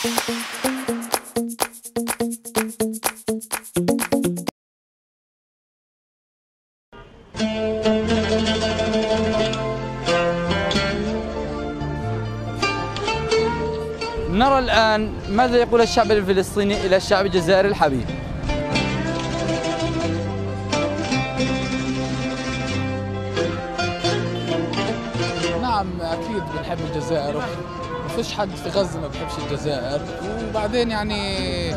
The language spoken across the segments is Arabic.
نرى الآن ماذا يقول الشعب الفلسطيني إلى الشعب الجزائري الحبيب. نعم أكيد بنحب الجزائر، ما فيش حد في غزة ما بيحبش الجزائر. وبعدين يعني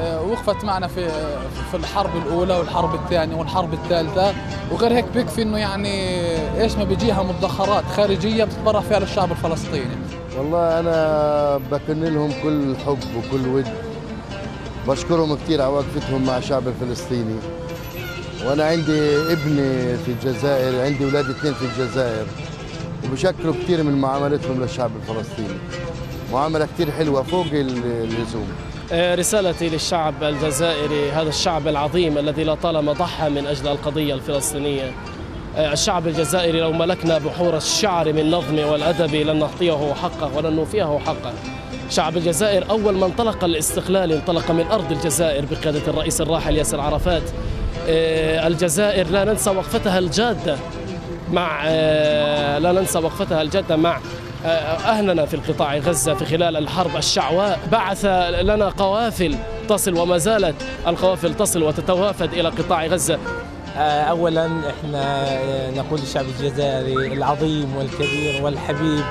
وقفت معنا في الحرب الأولى والحرب الثانية والحرب الثالثة، وغير هيك بيكفي إنه يعني إيش ما بيجيها مدخرات خارجية بتتبرع فيها للشعب الفلسطيني. والله أنا بكن لهم كل حب وكل ود، بشكرهم كثير على وقفتهم مع الشعب الفلسطيني. وأنا عندي ابني في الجزائر، عندي أولاد 2 في الجزائر، وبشكروا كثير من معاملتهم للشعب الفلسطيني، معاملة كثير حلوة فوق اللزوم. رسالتي للشعب الجزائري، هذا الشعب العظيم الذي لطالما ضحى من أجل القضية الفلسطينية. الشعب الجزائري لو ملكنا بحور الشعر من نظم والأدب لن نعطيه حقه ولن نوفيه حقه. شعب الجزائر أول ما انطلق الاستقلال انطلق من أرض الجزائر بقيادة الرئيس الراحل ياسر عرفات. الجزائر لا ننسى وقفتها الجادة مع أهلنا في القطاع غزة في خلال الحرب الشعواء. بعث لنا قوافل تصل وما زالت القوافل تصل وتتوافد إلى قطاع غزة. أولا احنا نقول للشعب الجزائري العظيم والكبير والحبيب،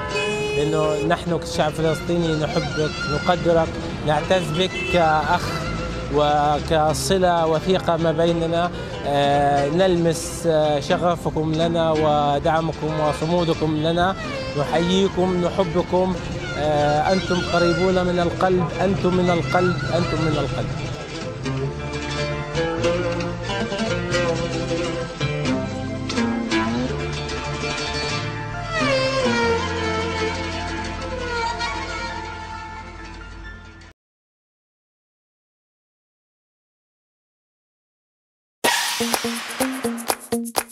لأنه نحن كشعب فلسطيني نحبك نقدرك نعتز بك كأخ وكصلة وثيقة ما بيننا. نلمس شغفكم لنا ودعمكم وصمودكم لنا، نحييكم نحبكم. أنتم قريبون من القلب، أنتم من القلب، أنتم من القلب. Thank you.